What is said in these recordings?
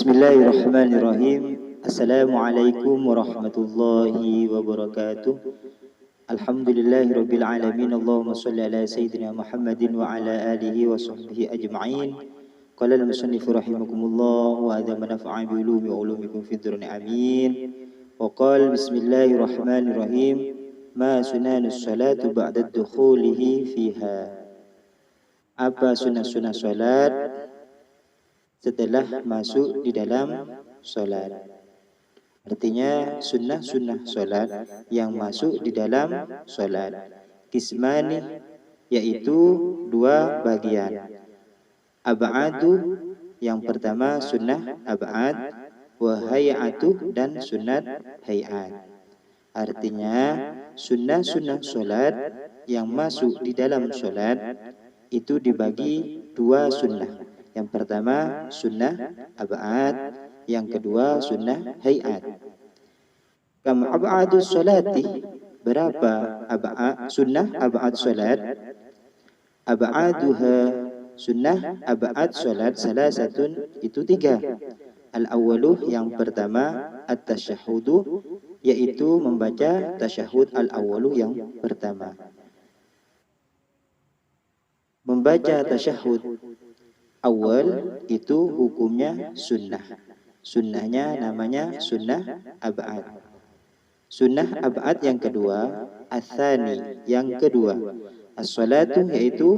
Bismillahirrahmanirrahim. Assalamualaikum warahmatullahi wabarakatuh. Alhamdulillahirabbil alamin. Allahumma shalli ala sayyidina Muhammadin wa ala alihi wa sahbihi ajma'in. Qala al-musannifu rahimakumullah wa adama nafa'a bi ulumi wa ulumikum fid durni amin. Wa qala bismillahirrahmanirrahim. Ma sunanus salatu ba'da dukhulihi fiha. Apa sunnah-sunnah salat setelah masuk di dalam sholat? Artinya sunnah-sunnah sholat yang masuk di dalam sholat. Kismani, yaitu dua bagian. Ab'adu, yang pertama sunnah ab'ad, wa hay'atu, dan sunnat hay'at. Artinya sunnah-sunnah sholat yang masuk di dalam sholat itu dibagi dua sunnah. Yang pertama sunnah ab'ad, yang kedua sunnah hay'at. Kam ab'adus sholati, berapa sunnah ab'ad sholat? Ab'aduha, sunnah ab'ad sholat salasatun, itu tiga. Al-awwaluh, yang pertama at-tasyahudu, yaitu membaca tasyahud al-awwaluh yang pertama. Membaca tasyahud awal itu hukumnya sunnah. Sunnahnya namanya sunnah ab'ad. Sunnah ab'ad yang kedua, ats-tsani, yang kedua, as-salatu, yaitu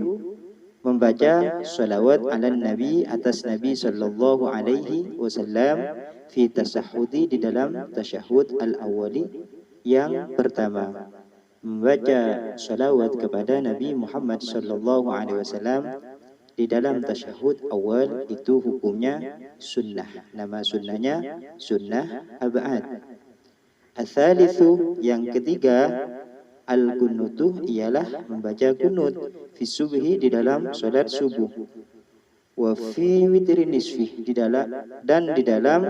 membaca sholawat ala nabi, atas nabi sallallahu alaihi wasallam, fi tasahhudi, di dalam tasyahud al-awwali yang pertama. Membaca sholawat kepada Nabi Muhammad sallallahu alaihi wasallam di dalam tasyahud awal itu hukumnya sunnah. Nama sunnahnya sunnah ab'ad. Ats-tsalitsu, yang ketiga, al-kunutu, ialah membaca kunut fi subhi, di dalam salat subuh, wa fi witri nisfi, di dalam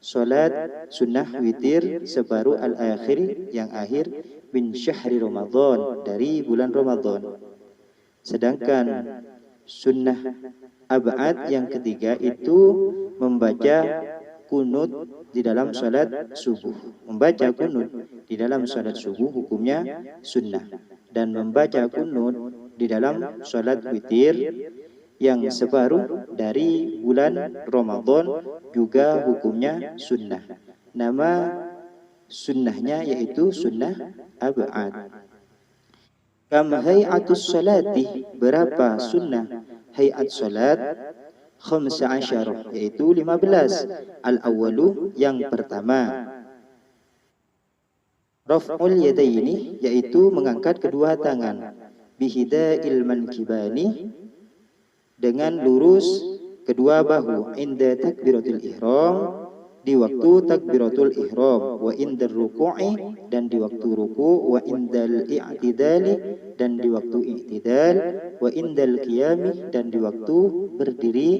salat sunnah witir separuh al-akhir, yang akhir, min syahri Ramadan, dari bulan Ramadan. Sedangkan sunnah ab'ad yang ketiga itu membaca kunut di dalam salat subuh. Membaca kunut di dalam salat subuh hukumnya sunnah, dan membaca kunut di dalam salat witir yang separuh dari bulan Ramadan juga hukumnya sunnah. Nama sunnahnya yaitu sunnah ab'ad. Kam hay'atus salati, berapa sunnah hay'at salat? 15, yaitu 15. Al-awwalu, yang pertama, raf'ul yadaini, yaitu mengangkat kedua tangan, bihida'il mankibani, dengan lurus kedua bahu, inda takbiratul ihram, di waktu takbiratul ihram, wa indal ruku'i, dan di waktu ruku', wa indal i'tidali, dan di waktu i'tidal, wa indal qiyami, dan di waktu berdiri,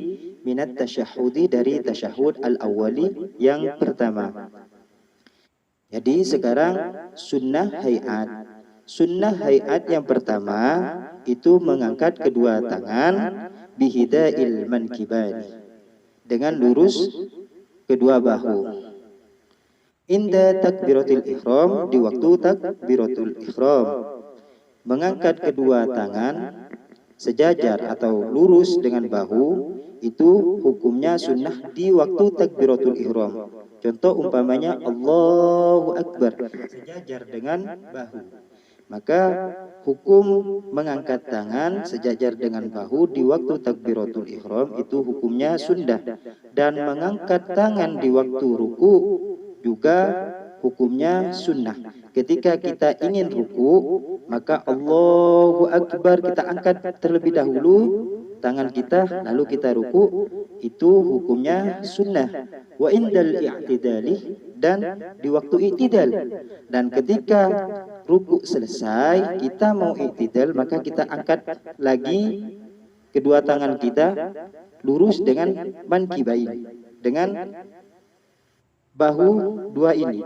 minat tasyahudi, dari tasyahud al-awwali yang pertama. Jadi sekarang sunnah hay'at. Sunnah hay'at yang pertama itu mengangkat kedua tangan, bihida'il mankibani, dengan lurus kedua bahu, inda takbiratul ihram, di waktu takbiratul ihram. Mengangkat kedua tangan sejajar atau lurus dengan bahu itu hukumnya sunnah di waktu takbiratul ihram. Contoh umpamanya Allahu Akbar, sejajar dengan bahu. Maka hukum mengangkat tangan sejajar dengan bahu di waktu takbiratul ihram itu hukumnya sunnah. Dan mengangkat tangan di waktu ruku juga hukumnya sunnah. Ketika kita ingin ruku, maka Allahu Akbar, kita angkat terlebih dahulu tangan kita, lalu kita ruku, itu hukumnya sunnah. Wa indal i'tidali, dan di waktu i'tidal. Dan ketika ruku selesai, kita mau i'tidal, maka kita angkat lagi kedua tangan kita lurus dengan mankibain, dengan bahu dua ini.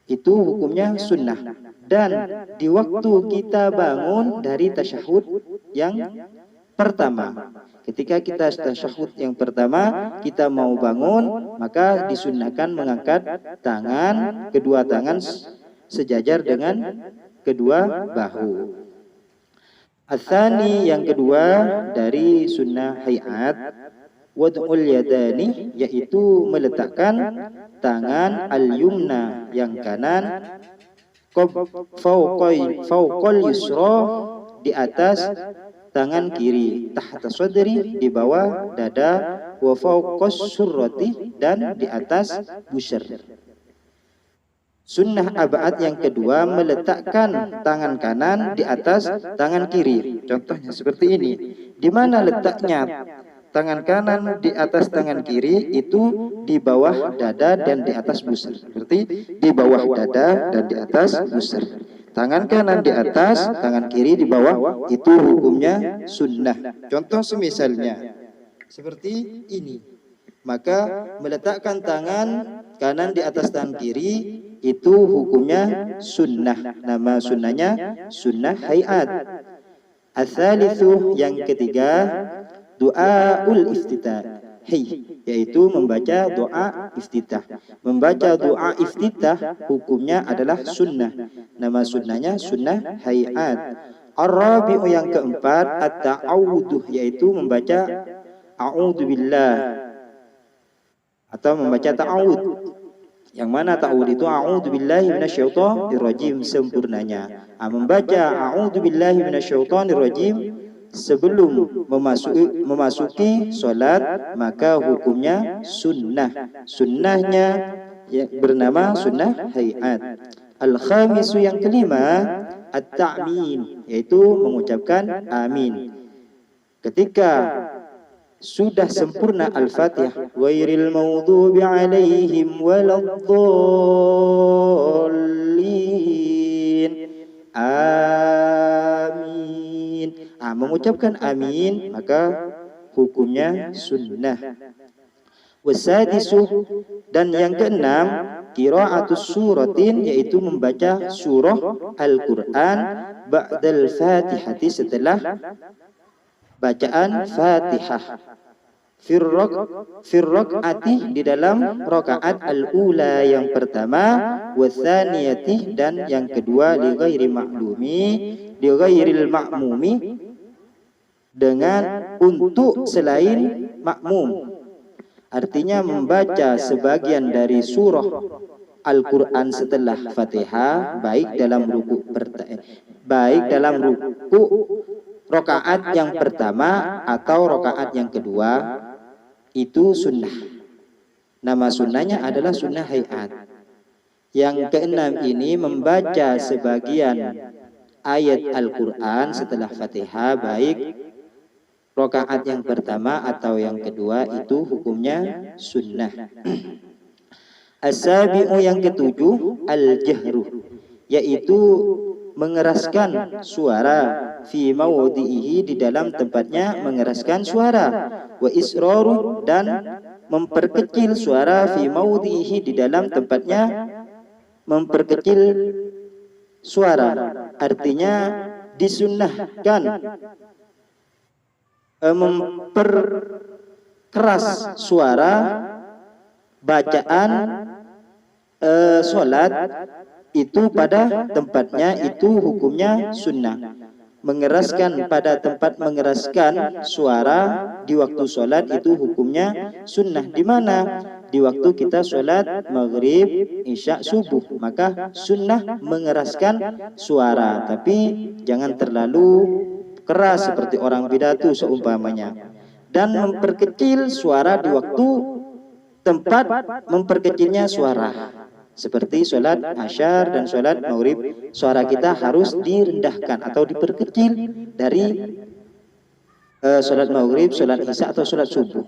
Itu hukumnya sunnah. Dan di waktu kita bangun dari tasyahud yang pertama. Ketika kita tasyahud yang pertama, kita mau bangun, maka disunnahkan mengangkat tangan, kedua tangan sejajar dengan kedua bahu. Atsani yang kedua dari sunnah hayat, wad'ul yadani, yaitu meletakkan tangan al-yumna yang kanan fauqal yusra, di atas tangan kiri, tahta sadri, di bawah dada, wa fauqas surrati, dan di atas busur. Sunnah abad yang kedua, meletakkan tangan kanan di atas tangan kiri. Contohnya seperti ini. Di mana letaknya tangan kanan di atas tangan kiri? Itu di bawah dada dan di atas busur. Seperti di bawah dada dan di atas busur. Tangan kanan di atas, tangan kiri di bawah, itu hukumnya sunnah. Contoh semisalnya seperti ini. Maka meletakkan tangan kanan di atas tangan kiri itu hukumnya sunnah. Nama sunnahnya sunnah hayat. Ats-tsalitsu yang ketiga, du'aul iftitah, yaitu membaca doa iftitah. Membaca doa iftitah hukumnya adalah sunnah. Nama sunnahnya sunnah hayat. Ar-rabi'u yang keempat, at-ta'awudhu, yaitu membaca a'udzubillah atau membaca ta'awud. Yang mana ta'awud itu a'udzubillahi minasyaitonirrajim sempurnanya. Membaca a'udzubillahi minasyaitonirrajim sebelum memasuki salat, maka hukumnya sunnah. Sunnahnya bernama sunnah hayat. Al-khamisu yang kelima, at-ta'min, yaitu mengucapkan amin. Ketika sudah sempurna Al-Fatihah, ghairil maghdubi alaihim waladdallin, amin. Mengucapkan amin maka hukumnya sunnah. Wasadisu, dan yang keenam, qira'atus suratin, yaitu membaca surah Al-Quran ba'dal fatihati, setelah bacaan Fatihah. Firraq'ati, di dalam rakaat al-ula yang pertama, watsaniyati, dan yang kedua, li ghairil ma'mumi, dengan untuk selain makmum. Artinya membaca sebagian dari surah Al-Quran setelah Fatihah, baik dalam ruku rakaat yang pertama atau rakaat yang kedua, itu sunnah. Nama sunnahnya adalah sunnah hayat. Yang keenam ini, membaca sebagian ayat Al-Quran setelah Fatihah, baik rakaat yang pertama atau yang kedua, itu hukumnya sunnah. As-sabi'u yang ketujuh, al-jahru, yaitu mengeraskan suara, fi mawdi'ihi, di dalam tempatnya mengeraskan suara, wa israru, dan memperkecil suara, fi mawdi'ihi, di dalam tempatnya memperkecil suara. Artinya disunnahkan memperkeras suara bacaan sholat itu pada tempatnya, itu hukumnya sunnah. Mengeraskan pada tempat mengeraskan suara di waktu sholat itu hukumnya sunnah. Di mana? Di waktu kita sholat maghrib, isya, subuh, maka sunnah mengeraskan suara, tapi jangan terlalu keras seperti orang bidatu seumpamanya. Dan memperkecil suara di waktu tempat memperkecilnya suara. Seperti sholat asyar dan sholat maghrib, suara kita harus direndahkan atau diperkecil dari sholat maghrib, sholat isya, atau sholat subuh.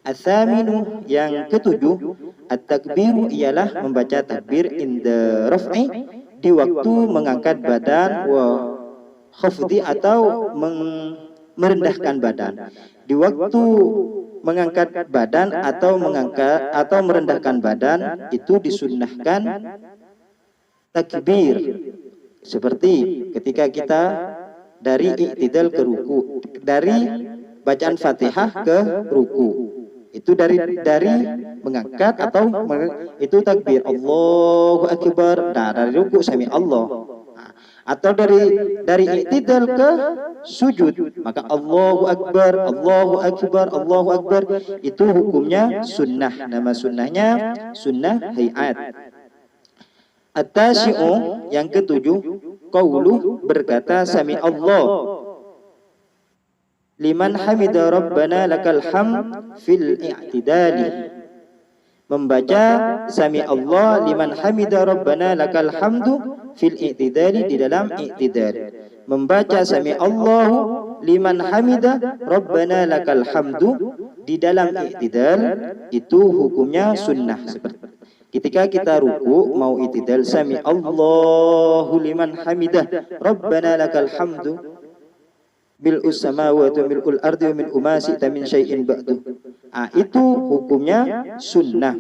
Ats-tsaminu yang ketujuh, at-takbiru, ialah membaca takbir inda raf'i, di waktu mengangkat badan, wa khafdi, atau merendahkan badan. Di waktu mengangkat badan atau merendahkan badan, itu disunnahkan takbir. Seperti ketika kita dari i'tidal ke ruku, dari bacaan Fatihah ke ruku. Itu dari mengangkat atau itu takbir Allahu Akbar. Nah, dari ruku sami Allah. Nah, atau dari i'tidal ke sujud, maka Allahu Akbar, Allahu Akbar, Allahu Akbar. Itu hukumnya sunnah. Nama sunnahnya sunnah hayat. At-tasyi'u, yang ketujuh, qaulu, berkata sami Allah liman hamida rabbana lakal hamd fil i'tidali. Membaca sami Allah liman hamida rabbana lakal hamdu fil i'tidali, di dalam i'tidal. Membaca sami Allah liman hamida rabbana lakal hamdu di dalam i'tidal, itu hukumnya sunnah. Seperti ketika kita ruku mau i'tidal, sami Allahu liman hamidah rabbana lakal hamdu mil'us samawati wa mil'ul ardi wa mil'u ma syi'ta min syai'in ba'du. Itu hukumnya sunnah.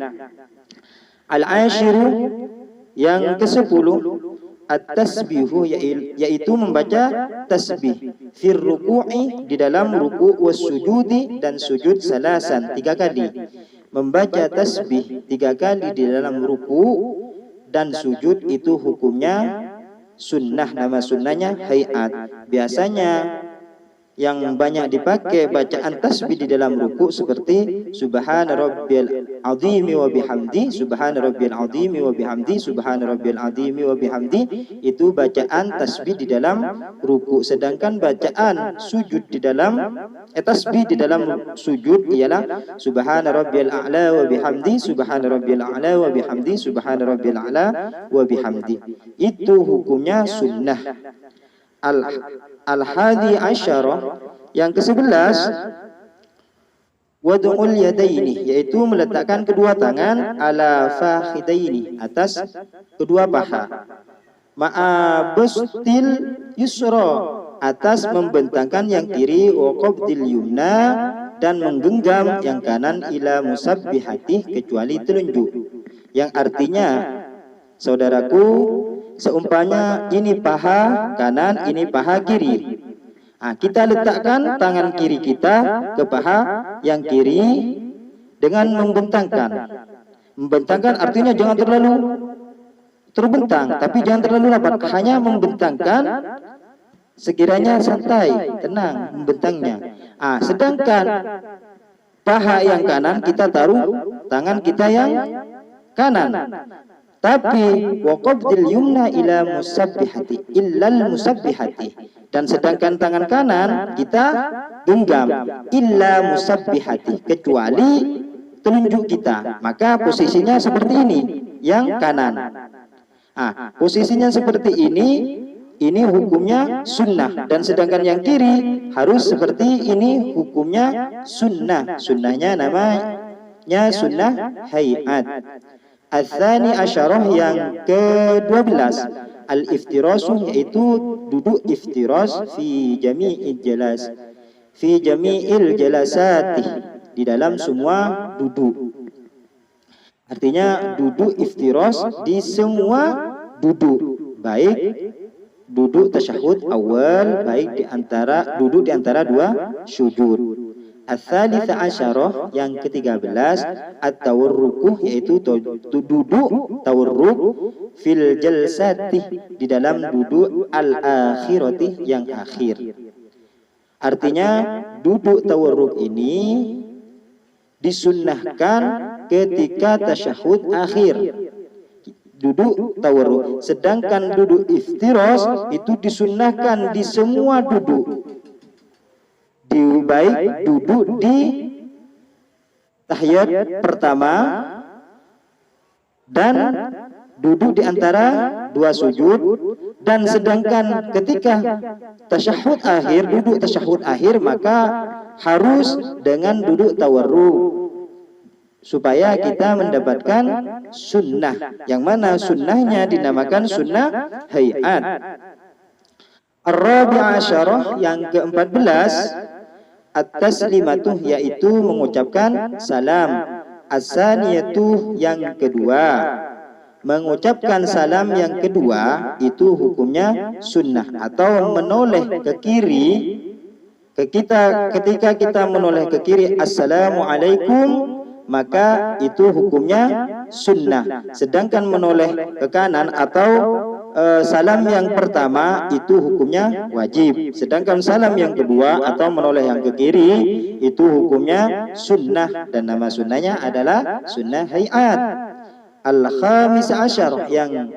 Al-ashiru, yang ke-10, at-tasbihu, yaitu membaca tasbih fir ruku'i, di dalam ruku', was sujudi, dan sujud, salasan, 3 kali. Membaca tasbih 3 kali di dalam ruku' dan sujud itu hukumnya sunnah. Nama sunnahnya hayat. Biasanya yang banyak dipakai bacaan tasbih di dalam ruku seperti subhana rabbiyal azimi wa bihamdi, subhana rabbiyal azimi wa bihamdi, subhana rabbiyal azimi wa bihamdi. Itu bacaan tasbih di dalam ruku. Sedangkan bacaan sujud di dalam tasbih di dalam sujud ialah subhana rabbiyal a'la wa bihamdi, subhana rabbiyal a'la wa bihamdi, subhana rabbiyal a'la wa bihamdi. Itu hukumnya sunnah. Al-hadi asyarah, yang ke-11, wad'ul yadaini, yaitu meletakkan kedua tangan ala fakhidaini, atas kedua paha, ma'abustil yusra, atas membentangkan yang kiri, wa qabdil yumna, dan menggenggam yang kanan, ila musabbihati, kecuali telunjuk. Yang artinya, saudaraku, seumpamanya ini paha kanan, ini paha kiri. Kita letakkan tangan kiri kita ke paha yang kiri dengan membentangkan. Membentangkan artinya jangan terlalu terbentang, tapi jangan terlalu rapat. Hanya membentangkan sekiranya santai, tenang membentangnya. Sedangkan paha yang kanan kita taruh tangan kita yang kanan. Tapi waqabdil yumna ila musabbihati, illal musabbihati, dan sedangkan tangan kanan kita genggam illa musabbihati, kecuali telunjuk kita. Maka posisinya seperti ini, yang kanan. Posisinya seperti ini hukumnya sunnah, dan sedangkan yang kiri harus seperti ini, hukumnya sunnah. Sunnahnya namanya sunnah hayat. Al-thani asyarah, yang ke-12, al-iftirasu, yaitu duduk iftiras fi jami'il jalasati, di dalam semua duduk. Artinya duduk iftiras di semua duduk, baik duduk tasyahud awal, baik duduk di antara dua sujud. Al-thalitha asyarah, yang ke-13, at-tawarruku, yaitu duduk tawarruk fil jalsati, di dalam duduk al-akhirati, yang akhir. Artinya duduk tawarruk ini disunnahkan ketika tasyahud akhir, duduk tawarruk. Sedangkan duduk iftiras itu disunnahkan di semua duduk, baik duduk di tahiyat pertama dan duduk di antara dua sujud, dan sedangkan ketika tasyahud akhir, duduk tasyahud akhir, maka harus dengan duduk tawarruk supaya kita mendapatkan sunnah, yang mana sunnahnya dinamakan sunnah hayat. Ar-rabi'ah asyarah, yang ke-14, at-taslimatu, yaitu mengucapkan salam. As-saniyatu, yang kedua, mengucapkan salam yang kedua itu hukumnya sunnah, atau menoleh ke kiri ketika kita menoleh ke kiri assalamualaikum, maka itu hukumnya sunnah. Sedangkan menoleh ke kanan atau salam yang pertama itu hukumnya wajib. Sedangkan salam yang kedua atau menoleh yang ke kiri itu hukumnya sunnah, dan nama sunnahnya adalah sunnah hayat. Al-khamis asyar, yang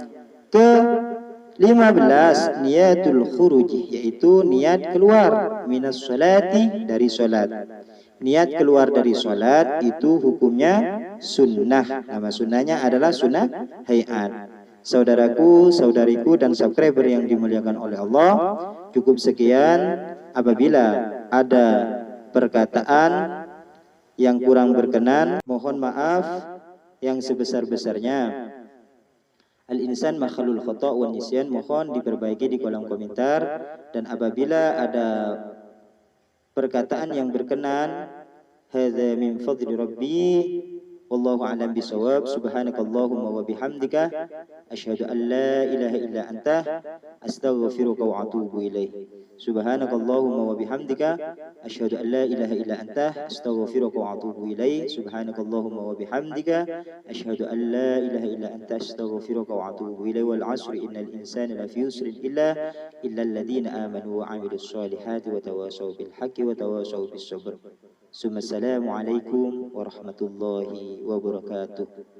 ke-15, niyatul khuruj, yaitu niat keluar minas sholati, dari sholat. Niat keluar dari sholat itu hukumnya sunnah, nama sunnahnya adalah sunnah hayat. Saudaraku, saudariku, dan subscriber yang dimuliakan oleh Allah, cukup sekian. Apabila ada perkataan yang kurang berkenan, mohon maaf yang sebesar-besarnya. Al-insan makhlul khata' wa nisyan, mohon diperbaiki di kolom komentar. Dan apabila ada perkataan yang berkenan, hadza min fadli rabbi wallahu a'lam bisawab. Subhanakallahumma wa bihamdika asyhadu an la ilaha illa anta astaghfiruka wa atubu ilaik. Subhanakallahumma wa bihamdika asyhadu an la ilaha illa anta astaghfiruka wa atubu ilaik. Subhanakallahumma wa bihamdika asyhadu an la ilaha illa anta astaghfiruka wa atubu ilaik. Wal 'asri innal insana lafi yusrin illa alladhina amanu wa 'amilus solihati wa tawasaw bil haqqi wa tawasaw bis sabr. Assalamualaikum warahmatullahi wabarakatuh.